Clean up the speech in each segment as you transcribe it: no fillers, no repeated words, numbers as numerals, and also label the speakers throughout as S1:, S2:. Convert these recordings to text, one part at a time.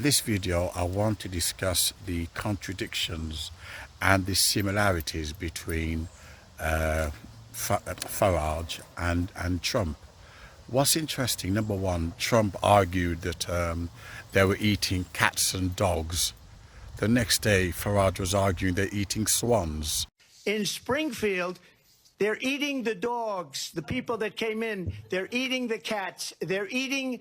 S1: this video, I want to discuss the contradictions and the similarities between Farage and Trump. What's interesting, number one, Trump argued that they were eating cats and dogs. The next day, Farage was arguing they're eating swans.
S2: In Springfield, they're eating the dogs, the people that came in. They're eating the cats. They're eating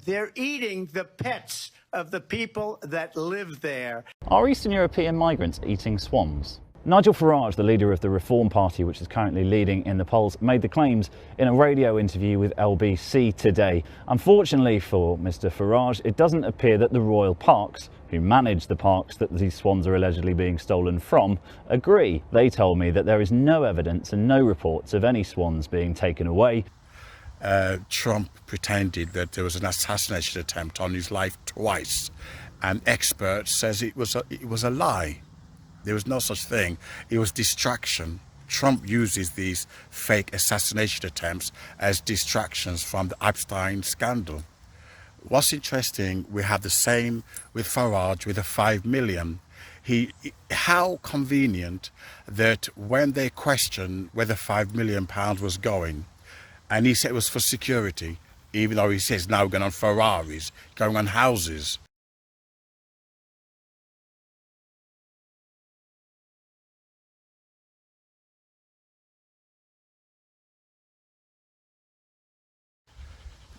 S2: the pets of the people that live there.
S3: Are Eastern European migrants eating swans? Nigel Farage, the leader of the Reform Party, which is currently leading in the polls, made the claims in a radio interview with LBC today. Unfortunately for Mr. Farage, it doesn't appear that the royal parks, who manage the parks that these swans are allegedly being stolen from, agree. They told me that there is no evidence and no reports of any swans being taken away.
S1: Trump pretended that there was an assassination attempt on his life twice, and experts says it was a lie. There was no such thing. It was distraction. Trump uses these fake assassination attempts as distractions from the Epstein scandal. What's interesting, we have the same with Farage with the 5 million. How convenient that when they questioned where the £5 million was going, and he said it was for security, even though he says now going on Ferraris, going on houses.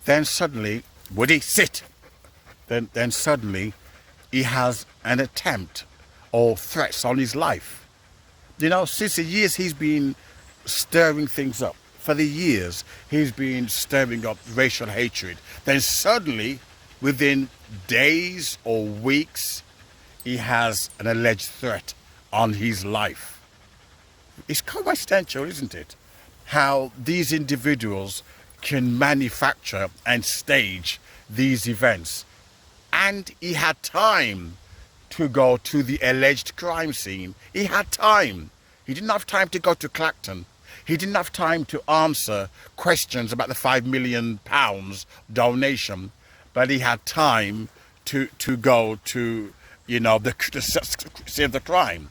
S1: Then suddenly, would he sit? Then suddenly he has an attempt or threats on his life. You know, since the years he's been stirring things up, for the years he's been stirring up racial hatred. Then suddenly, within days or weeks, he has an alleged threat on his life. It's coincidental, isn't it? How these individuals can manufacture and stage these events. And he had time to go to the alleged crime scene. He had time. He didn't have time to go to Clacton. He didn't have time to answer questions about the £5 million donation, but he had time to go to, you know, the scene of the crime.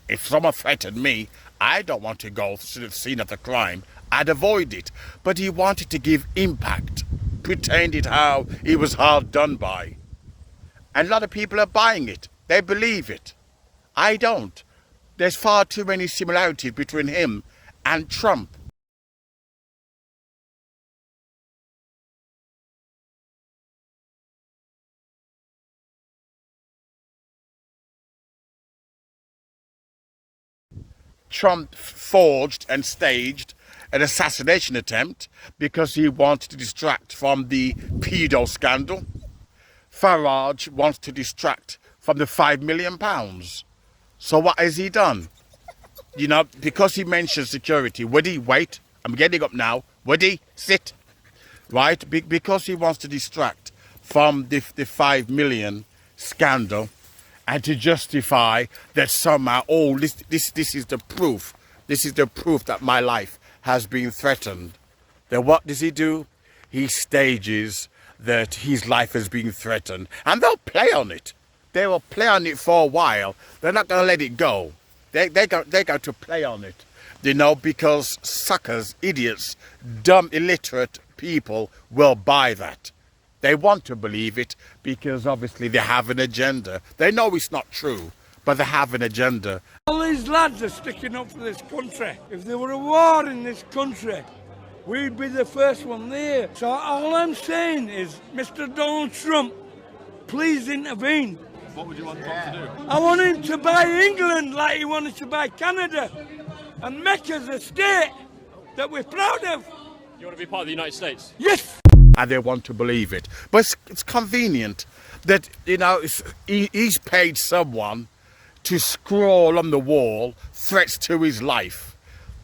S1: If someone threatened me, I don't want to go to the scene of the crime. I'd avoid it. But he wanted to give impact, pretended how he was hard done by. And a lot of people are buying it. They believe it. I don't. There's far too many similarities between him and Trump. Trump forged and staged an assassination attempt because he wanted to distract from the pedo scandal. Farage wants to distract from the £5 million. So what has he done? You know, because he mentioned security, would he wait? I'm getting up now. Would he sit? Right? Because he wants to distract from the 5 million scandal, and to justify that somehow, oh, this is the proof. This is the proof that my life has been threatened. Then what does he do? He stages that his life has been threatened. And they'll play on it. They will play on it for a while. They're not going to let it go. They're going to play on it. You know, because suckers, idiots, dumb, illiterate people will buy that. They want to believe it because obviously they have an agenda. They know it's not true, but they have an agenda.
S4: All these lads are sticking up for this country. If there were a war in this country, we'd be the first one there. So all I'm saying is, Mr. Donald Trump, please intervene.
S5: What would you want Trump to do?
S4: I want him to buy England like he wanted to buy Canada and make us a state that we're proud of.
S5: You want to be part of the United States?
S4: Yes!
S1: And they want to believe it. But it's convenient that, you know, he's paid someone to scroll on the wall threats to his life.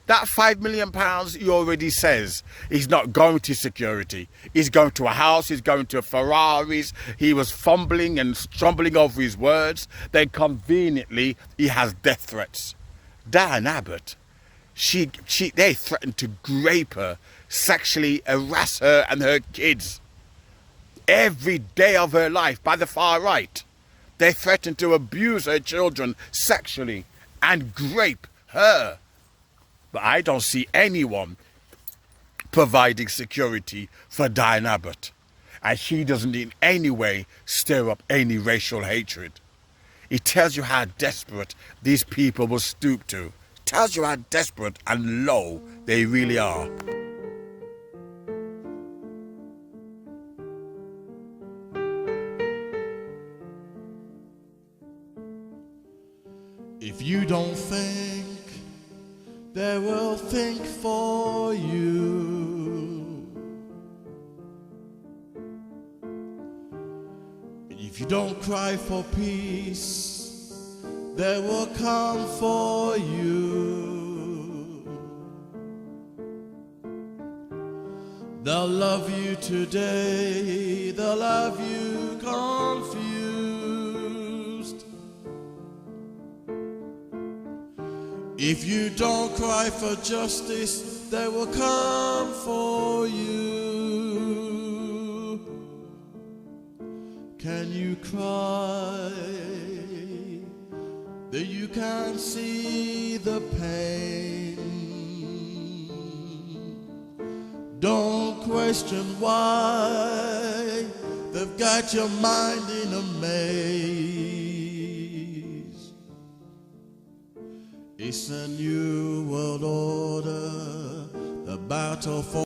S1: That £5 million, he already says he's not going to security. He's going to a house, he's going to Ferraris. He was fumbling and stumbling over his words. Then conveniently, he has death threats. Diane Abbott, they threatened to grape her, sexually harass her and her kids every day of her life by the far right. They threatened to abuse her children sexually and grape her. But I don't see anyone providing security for Diane Abbott. And she doesn't in any way stir up any racial hatred. It tells you how desperate these people will stoop to. It tells you how desperate and low they really are.
S6: If you don't think, they will think for you. If you don't cry for peace, they will come for you. They'll love you today, they'll love you confused. If you don't cry for justice, they will come for you. Can you cry that you can't see the pain? Don't question why they've got your mind in a maze. It's a new world order, the battle for